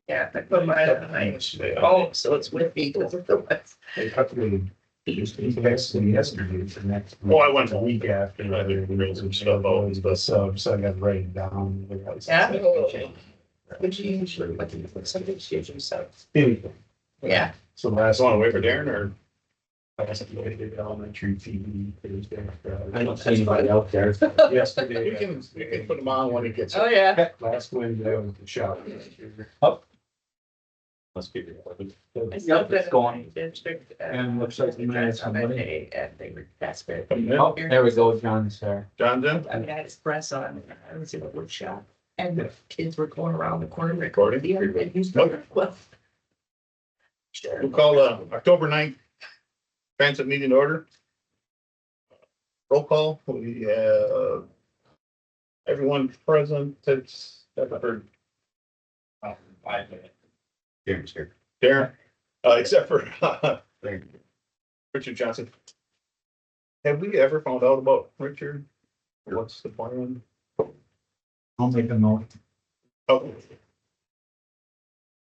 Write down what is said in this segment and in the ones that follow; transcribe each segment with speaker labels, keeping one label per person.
Speaker 1: Yeah, I put mine on yesterday. Oh, so it's with me because of the West.
Speaker 2: They cut me yesterday for next.
Speaker 3: Oh, I went
Speaker 2: a week after.
Speaker 3: I did bring some stuff out,
Speaker 2: The sub, so I got to write it down.
Speaker 1: Yeah. Would you usually, like, something to yourself?
Speaker 2: Anything.
Speaker 1: Yeah.
Speaker 2: So last.
Speaker 3: So want to wait for Darren or?
Speaker 2: Last did elementary TV Thursday.
Speaker 4: I don't see anybody out there.
Speaker 2: Yesterday.
Speaker 3: We can put him on when he gets.
Speaker 1: Oh, yeah.
Speaker 2: Last Wednesday I was at the shop.
Speaker 3: Let's keep it.
Speaker 4: Yep, it's going.
Speaker 1: And
Speaker 4: looks like the minutes on Monday.
Speaker 1: And they were desperate.
Speaker 4: Oh, there we go, John's there.
Speaker 3: John's in?
Speaker 1: I mean, I had his press on, I was in the wood shop, and the kids were going around the corner
Speaker 3: Recording?
Speaker 1: recording the news. Well. Sure.
Speaker 3: We'll call October 9th transit meeting order. Roll call, we have everyone present, it's for
Speaker 4: 5 minutes.
Speaker 3: Darren's here. Darren, except for Richard Johnson. Have we ever found out about Richard? What's the plan?
Speaker 2: I'll make a note.
Speaker 3: Oh,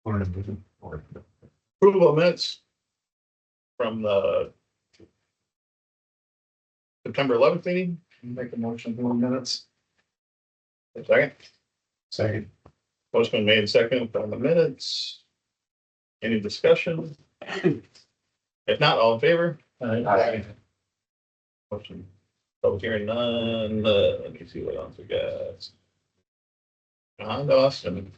Speaker 2: Or
Speaker 3: approval of minutes from the September 11th meeting.
Speaker 2: make a motion for minutes.
Speaker 3: Second,
Speaker 2: Second.
Speaker 3: motion been made second on the minutes. Any discussion? If not, all in favor?
Speaker 2: Aye.
Speaker 3: Motion. Public hearing none. Let me see what else we got. John Dawson.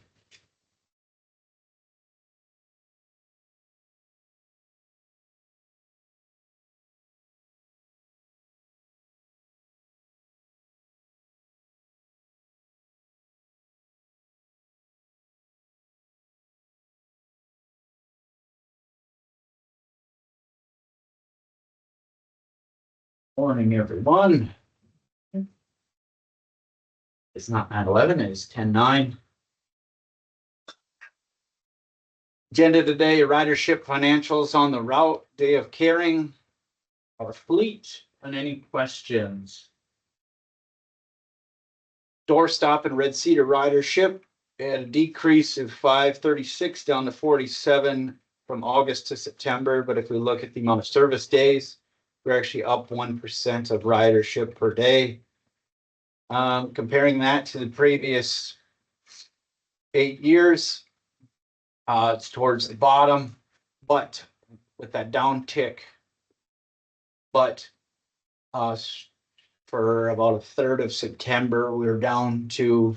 Speaker 4: Morning, everyone. It's not 9:11, it's 10:09. Agenda today, ridership financials on the route, day of carrying our fleet, and any questions? Doorstop and Red Cedar ridership had a decrease of 536 down to 47 from August to September. But if we look at the amount of service days, we're actually up 1% of ridership per day. Comparing that to the previous 8 years, it's towards the bottom, but with that downtick. But for about a third of September, we were down to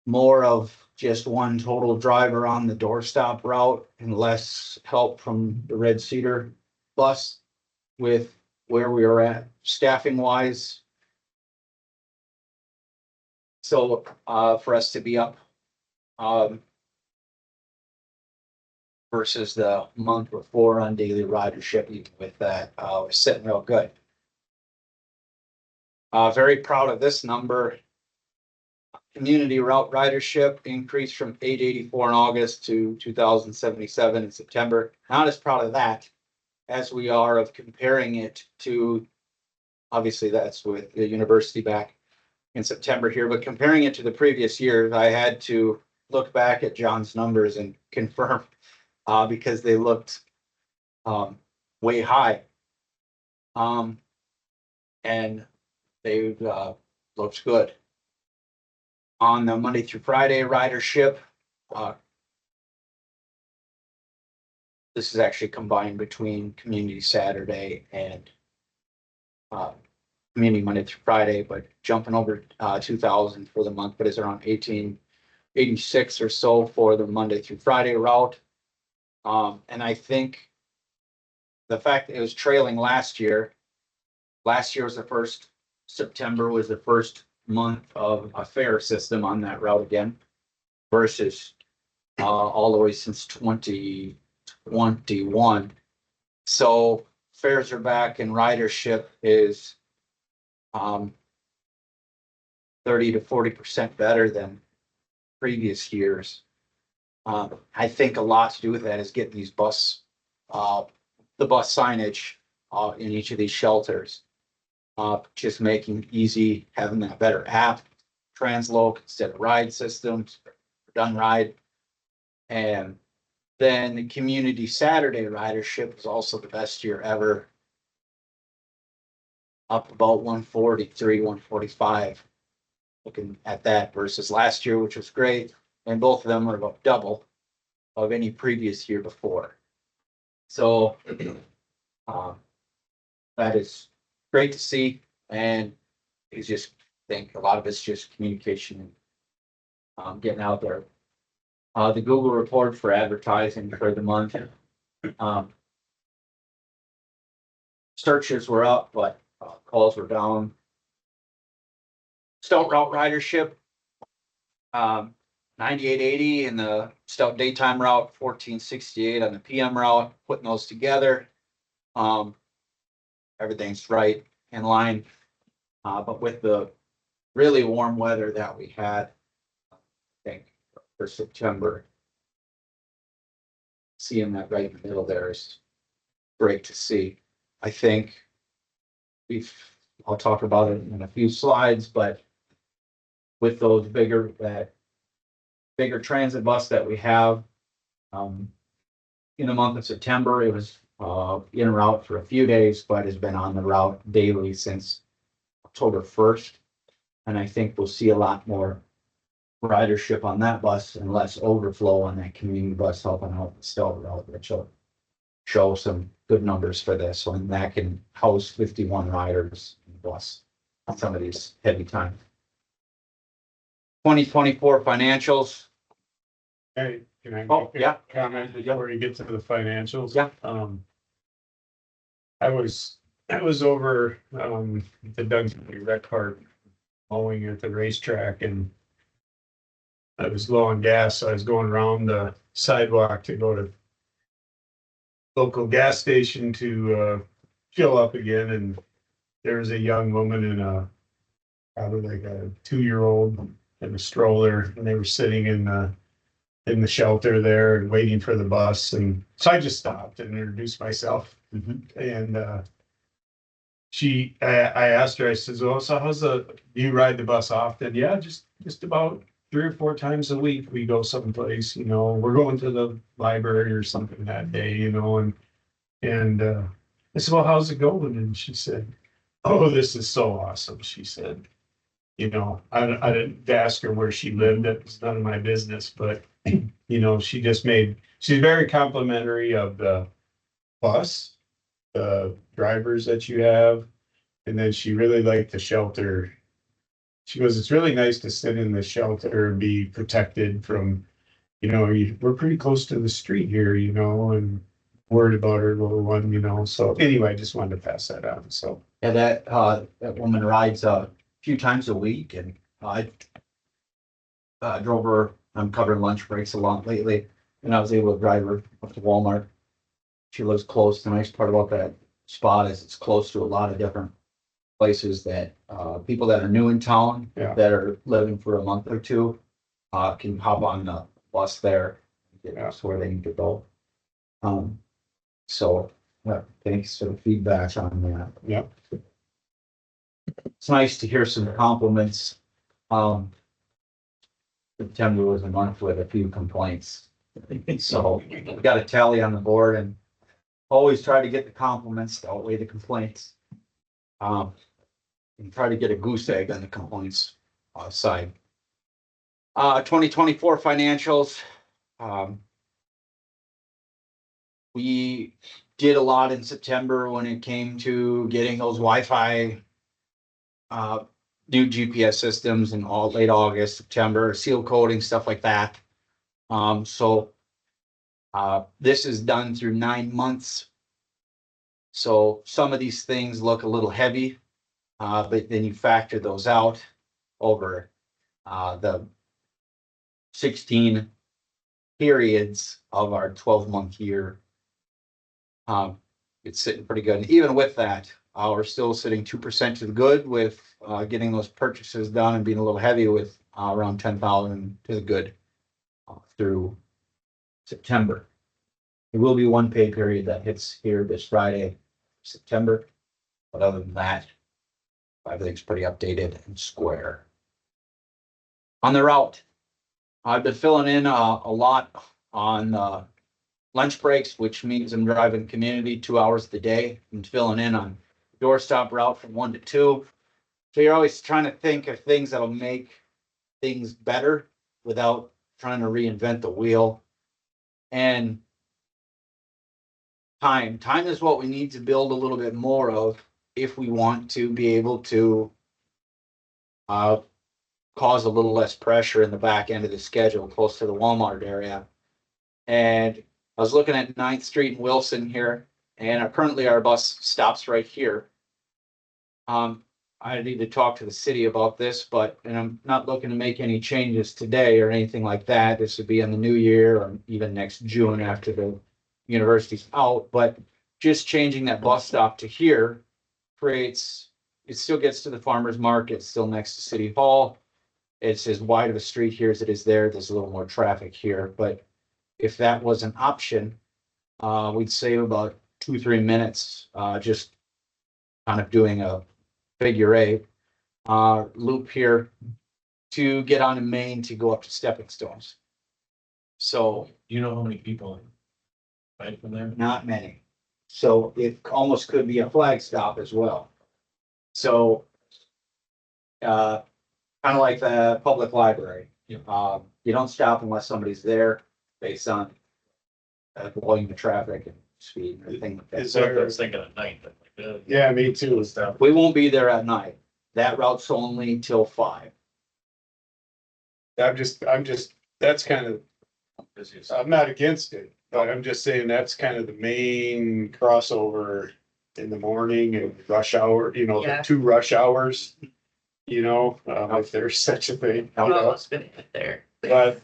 Speaker 4: more of just one total driver on the doorstop route and less help from the Red Cedar bus with where we are at staffing wise. So for us to be up versus the month before on daily ridership, even with that, we're sitting real good. Very proud of this number. Community route ridership increased from 884 in August to 2,077 in September. Not as proud of that as we are of comparing it to, obviously that's with the university back in September here, but comparing it to the previous years, I had to look back at John's numbers and confirm because they looked way high. And they looked good. On the Monday through Friday ridership, this is actually combined between Community Saturday and Community Monday through Friday, but jumping over 2,000 for the month, but is around 1886 or so for the Monday through Friday route. And I think the fact that it was trailing last year was the first, September was the first month of a fare system on that route again versus all the way since 2021. So fares are back and ridership is 30 to 40% better than previous years. I think a lot to do with that is getting these the bus signage in each of these shelters. Just making easy, having that better app, Transloc instead of ride systems, Dunn ride. And then the community Saturday ridership was also the best year ever. Up about 143, 145. Looking at that versus last year, which was great. And both of them were about double of any previous year before. So that is great to see. And it's just think a lot of it's just communication and getting out there. The Google report for advertising for the month. Searches were up, but calls were down. Stout route ridership, 9880 in the stout daytime route, 1468 on the PM route, putting those together. Everything's right in line. But with the really warm weather that we had, I think for September, seeing that right in the middle there is great to see. I think I'll talk about it in a few slides, but with those bigger transit bus that we have, in the month of September, it was en route for a few days, but has been on the route daily since October 1st. And I think we'll see a lot more ridership on that bus and less overflow on that community bus helping out the stout route, which will show some good numbers for this one. That can house 51 riders in the bus on some of these heavy times. 2024 financials.
Speaker 5: Hey, can I
Speaker 4: Oh,
Speaker 5: make a
Speaker 4: yeah.
Speaker 5: comment before you get to the financials?
Speaker 4: Yeah.
Speaker 5: I was over the Dunn rec park mowing at the racetrack, and I was low on gas, so I was going around the sidewalk to go to local gas station to fill up again, and there was a young woman in probably like a 2-year-old in a stroller, and they were sitting in the shelter there and waiting for the bus. And so I just stopped and introduced myself. And I asked her, I said, well, so do you ride the bus often? Yeah, just about 3 or 4 times a week. We go someplace, we're going to the library or something that day, and I said, well, how's it going? And she said, oh, this is so awesome. She said, I didn't ask her where she lived. That was none of my business, but she's very complimentary of the bus, the drivers that you have. And then she really liked the shelter. She goes, it's really nice to sit in the shelter and be protected from, we're pretty close to the street here, and worried about her little one, so anyway, I just wanted to pass that on. So
Speaker 4: Yeah, that woman rides few times a week, and I drove her. I'm covering lunch breaks a lot lately, and I was able to drive her up to Walmart. She lives close. The nice part about that spot is it's close to a lot of different places that people that are new in town, that are living for a month or two, can hop on the bus there and get to where they need to go. So thanks for the feedback on that.
Speaker 5: yeah.
Speaker 4: It's nice to hear some compliments. September was a month with a few complaints. So we got a tally on the board and always try to get the compliments to outweigh the complaints. And try to get a goose egg on the complaints side. 2024 financials. We did a lot in September when it came to getting those Wi-Fi new GPS systems in late August, September, seal coding, stuff like that. So this is done through 9 months. So some of these things look a little heavy, but then you factor those out over the 16 periods of our 12-month year. It's sitting pretty good. And even with that, we're still sitting 2% to the good with getting those purchases done and being a little heavy with around 10,000 to the good through September. There will be one pay period that hits here this Friday, September. But other than that, everything's pretty updated and square. On the route, I've been filling in a lot on lunch breaks, which means I'm driving community 2 hours a day and filling in on doorstop route from 1 to 2. So you're always trying to think of things that'll make things better without trying to reinvent the wheel. And time is what we need to build a little bit more of if we want to be able to cause a little less pressure in the back end of the schedule close to the Walmart area. And I was looking at 9th Street in Wilson here, and currently our bus stops right here. I need to talk to the city about this, and I'm not looking to make any changes today or anything like that. This would be in the new year or even next June after the university's out, but just changing that bus stop to here creates, it still gets to the farmer's market, still next to City Hall. It's as wide of a street here as it is there. There's a little more traffic here, but if that was an option, we'd save about 2-3 minutes, just kind of doing a figure eight loop here to get on to Main to go up to Stepping Stones. So
Speaker 2: Do you know how many people right from there?
Speaker 4: not many. So it almost could be a flag stop as well. So kind of like the public library.
Speaker 2: Yeah.
Speaker 4: You don't stop unless somebody's there based on volume of traffic and speed and everything like that.
Speaker 5: Is
Speaker 2: So I
Speaker 5: there,
Speaker 2: was thinking at night, but like,
Speaker 5: yeah, me too.
Speaker 2: stuff.
Speaker 4: We won't be there at night. That route's only till 5.
Speaker 5: That's kind of,
Speaker 2: Busy as-
Speaker 5: I'm not against it, but I'm just saying that's kind of the main crossover in the morning and rush hour, the
Speaker 1: Yeah.
Speaker 5: 2 rush hours. If there's such a thing.
Speaker 1: I've almost been in there.
Speaker 5: But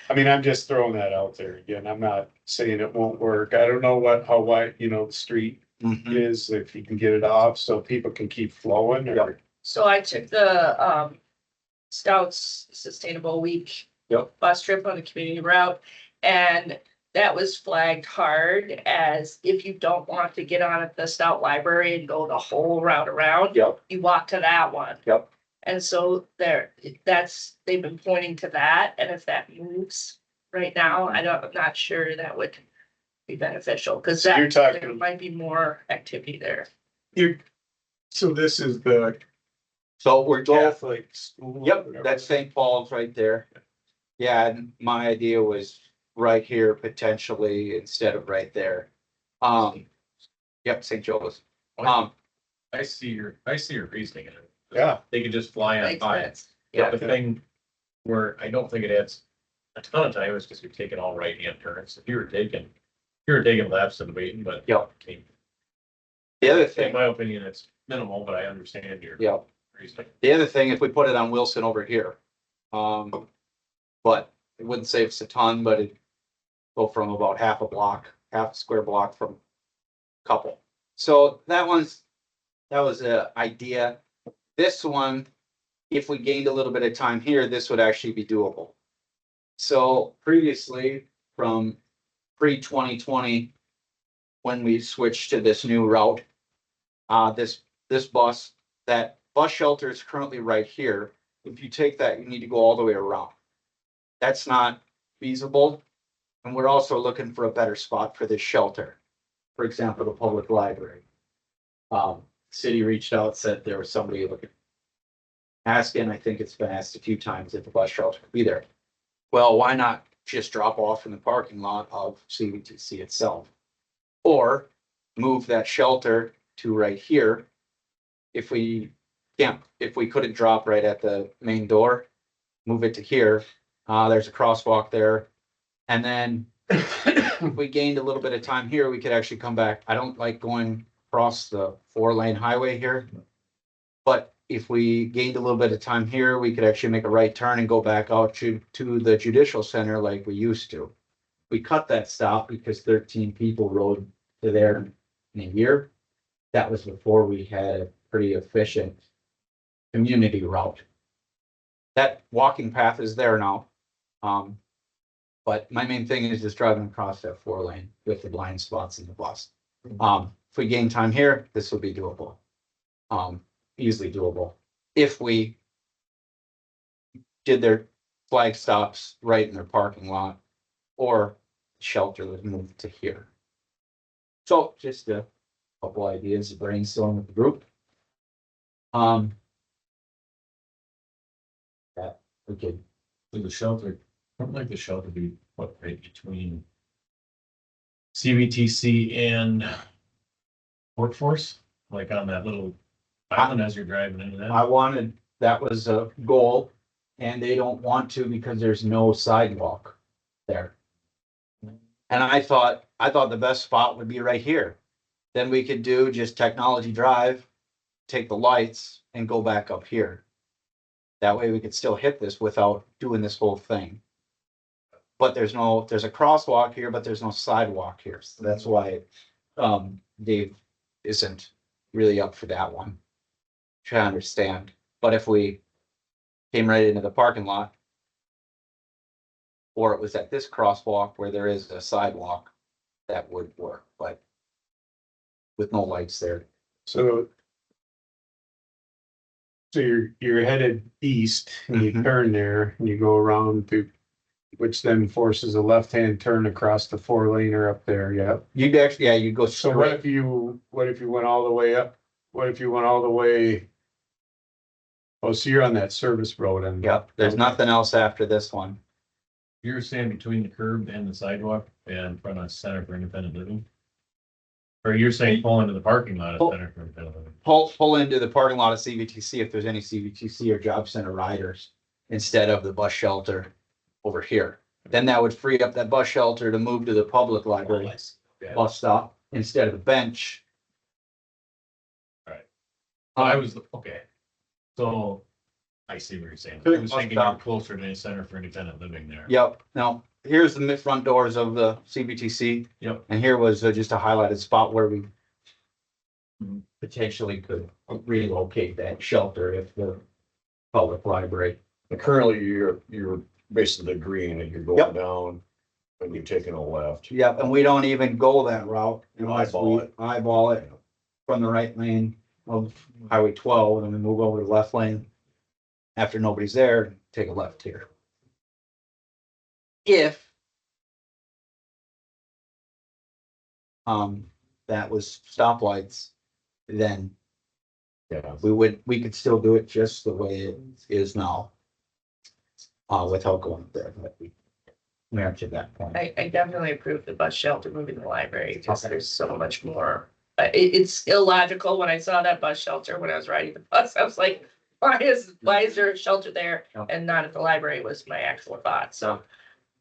Speaker 5: I mean, I'm just throwing that out there again. I'm not saying it won't work. I don't know how wide, the street
Speaker 4: Mhm.
Speaker 5: is, if you can get it off so people can keep flowing or.
Speaker 1: So I took the Scouts Sustainable Week
Speaker 4: Yep.
Speaker 1: bus trip on the community route, and that was flagged hard as if you don't want to get on at the Stout Library and go the whole route around,
Speaker 4: Yep,
Speaker 1: you walk to that one.
Speaker 4: yep.
Speaker 1: And so they've been pointing to that, and if that moves right now, I'm not sure that would be beneficial, because
Speaker 5: So you're talking-
Speaker 1: there might be more activity there.
Speaker 5: So this is the
Speaker 4: So we're both,
Speaker 5: Catholic school.
Speaker 4: yep, that's St. Paul's right there. Yeah, and my idea was right here potentially instead of right there. Yep, St. Joe's.
Speaker 2: I see your reasoning in it.
Speaker 5: Yeah.
Speaker 2: They could just fly on
Speaker 1: Makes
Speaker 2: by.
Speaker 1: sense.
Speaker 2: Yeah, the thing where I don't think it adds a ton of time is because you're taking all right-hand turns. If you were taking lefts and waiting, but.
Speaker 4: Yep.
Speaker 2: I mean,
Speaker 4: The other
Speaker 2: in
Speaker 4: thing,
Speaker 2: my opinion, it's minimal, but I understand your
Speaker 4: yep.
Speaker 2: reasoning.
Speaker 4: The other thing, if we put it on Wilson over here, but it wouldn't save us a ton, but it'd go from about half a square block from couple. So that was a idea. This one, if we gained a little bit of time here, this would actually be doable. So previously, from pre-2020, when we switched to this new route, this bus, that bus shelter is currently right here. If you take that, you need to go all the way around. That's not feasible. And we're also looking for a better spot for this shelter. For example, the public library. City reached out, said there was somebody looking, asking, I think it's been asked a few times if the bus shelter could be there. Well, why not just drop off in the parking lot of CVTC itself? Or move that shelter to right here. If we couldn't drop right at the main door, move it to here. There's a crosswalk there. And then if we gained a little bit of time here, we could actually come back. I don't like going across the 4-lane highway here. But if we gained a little bit of time here, we could actually make a right turn and go back out to the judicial center like we used to. We cut that stop because 13 people rode to there in a year. That was before we had a pretty efficient community route. That walking path is there now. But my main thing is just driving across that 4-lane with the blind spots in the bus. If we gain time here, this would be doable. Easily doable. If we did their flag stops right in their parking lot or shelter was moved to here. So just a couple ideas to brainstorm with the group. That we could,
Speaker 2: So the shelter, I don't like the shelter be what, right between CVTC and workforce, like on that little island as you're driving into
Speaker 4: I
Speaker 2: that.
Speaker 4: wanted, that was a goal, and they don't want to because there's no sidewalk there. And I thought the best spot would be right here. Then we could do just Technology Drive, take the lights and go back up here. That way we could still hit this without doing this whole thing. But there's a crosswalk here, but there's no sidewalk here. So that's why Dave isn't really up for that one. Try to understand. But if we came right into the parking lot, or it was at this crosswalk where there is a sidewalk, that would work, but with no lights there.
Speaker 5: So you're headed east and you
Speaker 4: Mhm.
Speaker 5: turn there and you go around to, which then forces a left-hand turn across the 4-laner up there, yeah.
Speaker 4: You'd actually, yeah, you'd go
Speaker 5: So what
Speaker 4: straight.
Speaker 5: if you went all the way up? What if you went all the way? Oh, so you're on that service road and.
Speaker 4: Yep, there's
Speaker 5: Okay.
Speaker 4: nothing else after this one.
Speaker 2: You're saying between the curb and the sidewalk and in front of Center for Independent Living? Or you're saying pull into the parking lot of Center for Independent Living?
Speaker 4: Pull into the parking lot of CVTC if there's any CVTC or job center riders instead of the bus shelter over here. Then that would free up that bus shelter to move to the public library
Speaker 2: Yeah.
Speaker 4: bus stop instead of the bench.
Speaker 2: Right. I was, okay. So I see what you're saying. I was thinking you're closer to the Center for Independent Living there.
Speaker 4: Yep, now, here's the front doors of the CVTC.
Speaker 2: Yep.
Speaker 4: And here was just a highlighted spot where we
Speaker 2: Mhm.
Speaker 4: potentially could relocate that shelter if the public library.
Speaker 3: And currently, you're basically green and you're
Speaker 4: Yep.
Speaker 3: going down and you're taking a left.
Speaker 4: Yep, and we don't even go that route unless
Speaker 3: Eyeball
Speaker 4: we
Speaker 3: it.
Speaker 4: eyeball it from the right lane of Highway 12 and then we move over to the left lane. After nobody's there, take a left here. If that was stoplights, then
Speaker 3: Yeah.
Speaker 4: we could still do it just the way it is now. Without going there, but we aren't to that point.
Speaker 1: I definitely approve the bus shelter moving the library because
Speaker 4: Okay.
Speaker 1: there's so much more. It's illogical when I saw that bus shelter when I was riding the bus. I was like, why is there a shelter there
Speaker 4: Yeah.
Speaker 1: and not at the library was my actual thought. So,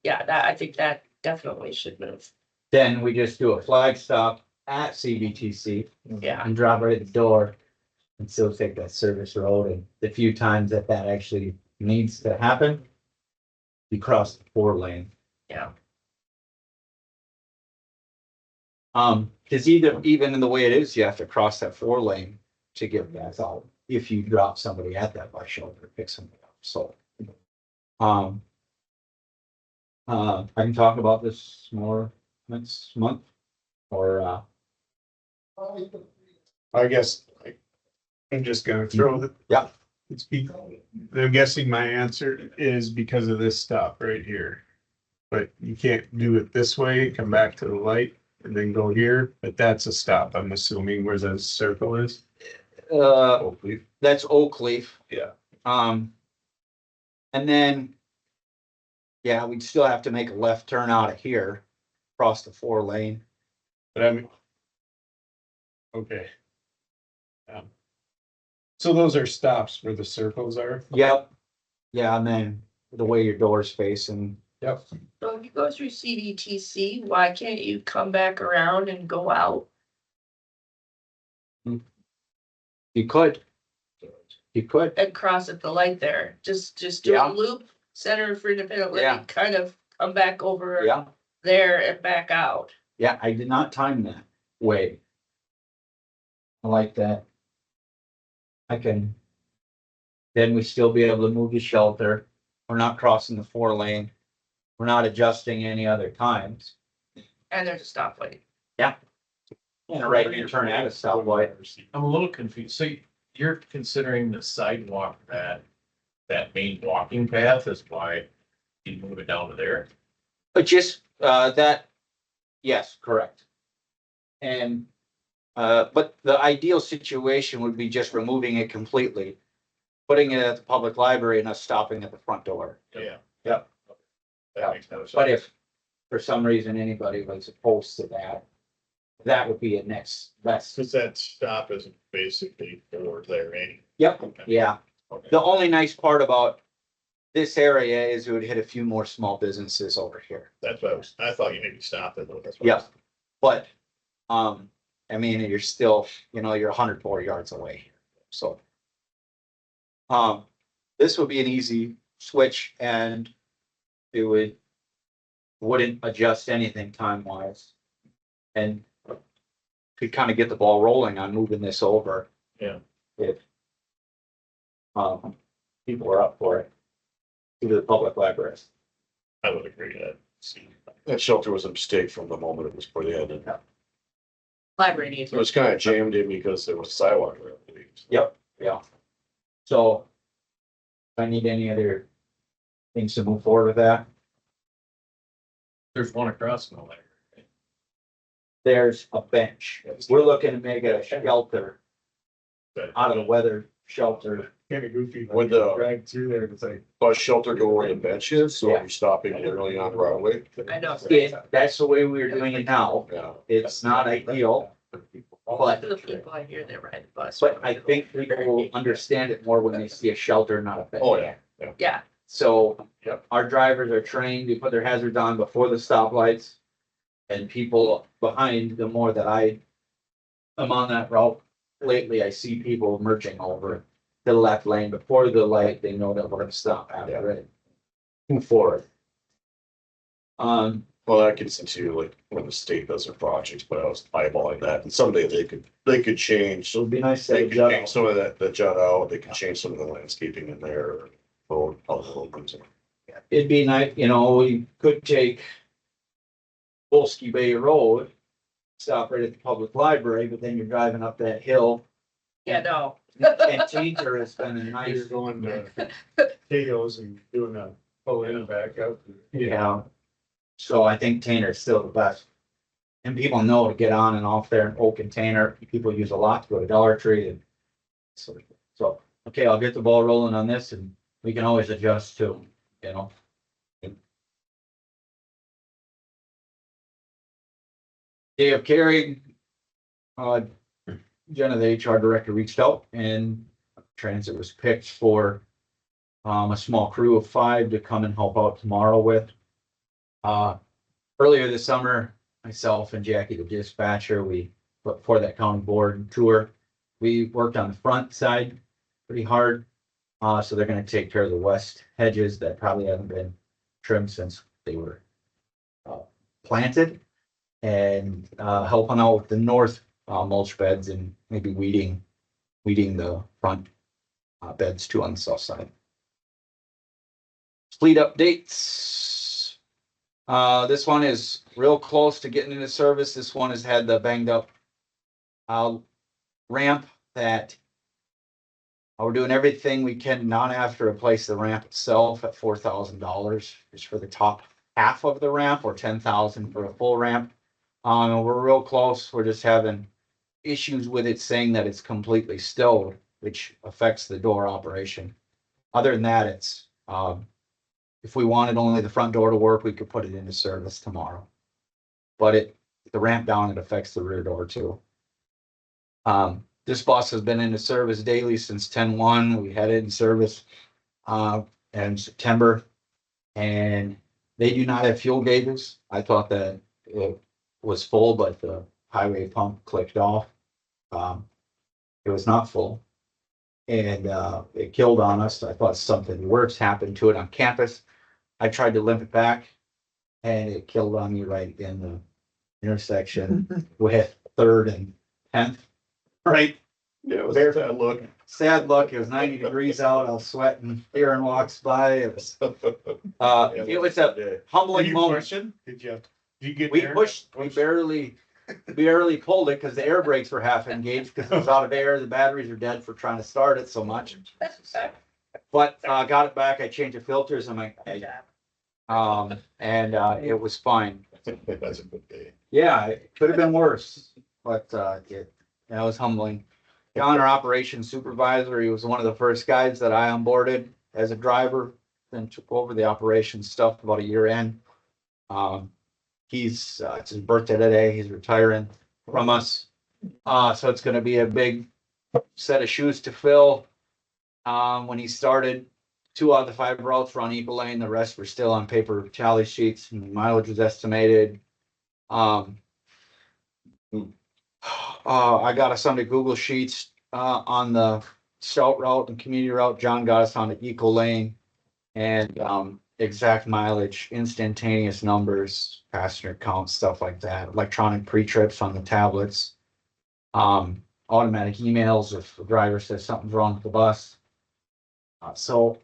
Speaker 1: yeah, I think that definitely should move.
Speaker 4: Then we just do a flag stop at CBTC
Speaker 1: Yeah,
Speaker 4: and drop right at the door and still take that service road. And the few times that actually needs to happen, you cross the 4-lane.
Speaker 1: yeah.
Speaker 4: Cause even in the way it is, you have to cross that 4-lane to get back out. If you drop somebody at that bus shelter, pick somebody up, so. I can talk about this more next month, or,
Speaker 5: I guess I'm just gonna throw the.
Speaker 4: Yeah.
Speaker 5: I'm guessing my answer is because of this stop right here. But you can't do it this way, come back to the light and then go here, but that's a stop, I'm assuming where the circle is.
Speaker 3: Hopefully.
Speaker 4: that's Oak Leaf.
Speaker 3: Yeah.
Speaker 4: And then, yeah, we'd still have to make a left turn out of here, across the 4-lane.
Speaker 5: But I mean. Okay. So those are stops where the circles are?
Speaker 4: Yep. Yeah, and then the way your doors face and.
Speaker 5: Yep.
Speaker 1: So if you go through CVTC, why can't you come back around and go out?
Speaker 4: You could. You could.
Speaker 1: And cross at the light there? Just do
Speaker 4: Yeah.
Speaker 1: a loop, Center for Independent
Speaker 4: Yeah.
Speaker 1: Living, kind of come back over
Speaker 4: Yeah,
Speaker 1: there and back out.
Speaker 4: yeah, I did not time that way. I like that. I can. Then we still be able to move the shelter. We're not crossing the 4-lane. We're not adjusting any other times.
Speaker 1: And there's a stoplight.
Speaker 4: And a right hand turn at a stoplight.
Speaker 2: I'm a little confused. So you're considering the sidewalk that main walking path is why you move it down to there?
Speaker 4: But just, that, yes, correct. And, but the ideal situation would be just removing it completely, putting it at the public library and us stopping at the front door.
Speaker 3: Yeah.
Speaker 4: Yep.
Speaker 3: That makes no sense.
Speaker 4: But if for some reason anybody was opposed to that, that would be a next best.
Speaker 3: Cause that stop is basically for their anyway.
Speaker 4: Yep, yeah.
Speaker 3: Okay.
Speaker 4: The only nice part about this area is it would hit a few more small businesses over here.
Speaker 3: That's what I thought you maybe stopped it. That's what I
Speaker 4: Yeah.
Speaker 3: was-
Speaker 4: But, I mean, you're still, you're 100 yards away here, so. This would be an easy switch and it wouldn't adjust anything time wise. And could kind of get the ball rolling on moving this over.
Speaker 3: Yeah.
Speaker 4: If people are up for it, to the public libraries.
Speaker 3: I would agree to that.
Speaker 6: That shelter was a mistake from the moment it was put in, and
Speaker 1: Library needs.
Speaker 6: it was kind of jammed in because there was sidewalk there, I believe.
Speaker 4: Yep, yeah. So. If I need any other things to move forward with that,
Speaker 2: There's one across from the library.
Speaker 4: there's a bench. We're looking to make a shelter out of the weather shelter.
Speaker 5: Kind of goofy.
Speaker 6: Would the-
Speaker 5: Drag through there, it's like,
Speaker 6: Bus shelter go where the bench is, so
Speaker 4: Yeah.
Speaker 6: you're stopping literally on Broadway.
Speaker 1: I know.
Speaker 4: That's the way we're doing it now.
Speaker 6: Yeah.
Speaker 4: It's not ideal,
Speaker 1: Most of the people I hear, they ride the bus.
Speaker 4: but I think people will understand it more when they see a shelter, not a bench.
Speaker 6: Oh, yeah.
Speaker 1: Yeah,
Speaker 4: So.
Speaker 6: Yep.
Speaker 4: Our drivers are trained to put their hazards on before the stoplights. And people behind, the more that I am on that route lately, I see people merging over to the left lane before the light, they know that we're gonna stop after it. Move forward.
Speaker 6: Well, that gets into like when the state does their projects, but I was eyeballing that, and someday they could change.
Speaker 4: So it'd be nice
Speaker 6: They
Speaker 4: to
Speaker 6: could
Speaker 4: jut
Speaker 6: change
Speaker 4: out.
Speaker 6: some of that jut out, they could change some of the landscaping in there. Or
Speaker 4: It'd be nice, we could take Wolski Bay Road, stop right at the public library, but then you're driving up that hill.
Speaker 1: yeah, no.
Speaker 4: And Tinker has been a
Speaker 5: you're
Speaker 4: nice,
Speaker 5: going to potatoes and doing a pull in and back up.
Speaker 4: yeah. So I think Tanner's still the best. And people know to get on and off there in old container. People use a lot to go to Dollar Tree and so, okay, I'll get the ball rolling on this and we can always adjust too, Day of carry. Jenna, the HR director, reached out and transit was picked for a small crew of 5 to come and help out tomorrow with. Earlier this summer, myself and Jackie, the dispatcher, for that county board tour, we worked on the front side pretty hard. So they're gonna take care of the west hedges that probably haven't been trimmed since they were planted. And helping out with the north mulch beds and maybe weeding the front beds too on the south side. Fleet updates. This one is real close to getting into service. This one has had the banged up ramp that we're doing everything we can not have to replace the ramp itself at $4,000 just for the top half of the ramp, or $10,000 for a full ramp. We're real close. We're just having issues with it saying that it's completely stowed, which affects the door operation. Other than that, it's if we wanted only the front door to work, we could put it into service tomorrow. But the ramp down, it affects the rear door too. This bus has been into service daily since 10/1. We had it in service in September, and they do not have fuel gauges. I thought that it was full, but the highway pump clicked off. It was not full, and it killed on us. I thought something worse happened to it on campus. I tried to limp it back, and it killed on me right in the intersection with 3rd and 10th. Right.
Speaker 6: Yeah, it was a sad look.
Speaker 4: Sad luck. It was 90 degrees out. I was sweating. Aaron walks by. It was a humbling moment.
Speaker 5: Did you get
Speaker 4: We
Speaker 5: there?
Speaker 4: pushed, we barely pulled it because the air brakes were half engaged because it was out of air. The batteries are dead for trying to start it so much. But got it back. I changed the filters and And it was fine.
Speaker 3: That's a good day.
Speaker 4: Yeah, it could have been worse, but that was humbling. John, our operations supervisor, he was one of the first guys that I onboarded as a driver, then took over the operations stuff about a year in. It's his birthday today. He's retiring from us. So it's gonna be a big set of shoes to fill. When he started, 2 out of the 5 routes were on Eagle Lane, the rest were still on paper tally sheets, and the mileage was estimated. I got us onto Google Sheets on the scout route and community route. John got us onto Eco Lane and exact mileage, instantaneous numbers, passenger count, stuff like that. Electronic pre-trips on the tablets. Automatic emails if the driver says something's wrong with the bus. So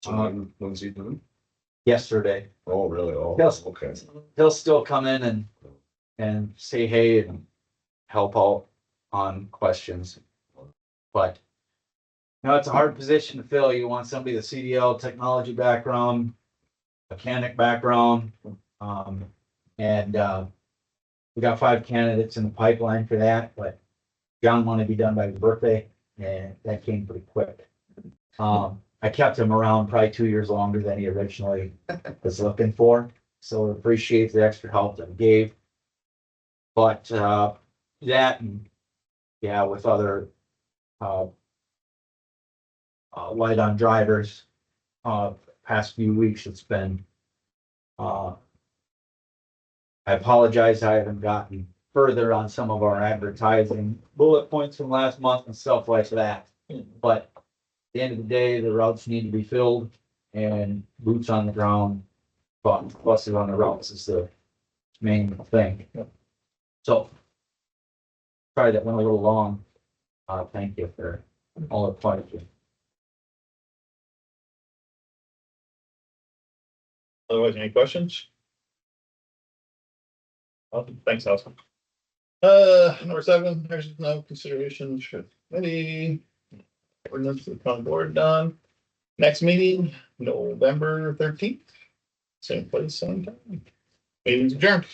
Speaker 6: When's he doing?
Speaker 4: yesterday,
Speaker 6: Oh, really? Oh,
Speaker 4: Yes.
Speaker 6: okay.
Speaker 4: he'll still come in and say hey and help out on questions. But it's a hard position to fill. You want somebody with a CDL technology background, mechanic background. And we got 5 candidates in the pipeline for that, but John wanted to be done by his birthday, and that came pretty quick. I kept him around probably 2 years longer than he originally was looking for, so appreciate the extra help that he gave. But that and yeah, with other light on drivers, past few weeks, it's been I apologize, I haven't gotten further on some of our advertising bullet points from last month and stuff like that. But at the end of the day, the routes need to be filled and boots on the ground, but buses on the routes is the main thing. So sorry that went a little long. Thank you for all the questions.
Speaker 3: Otherwise, any questions? Thanks, Allison. Number 7, there's no considerations for committee. Ordinance to come board done. Next meeting, November 13th. Same place, same time. Meeting's adjourned.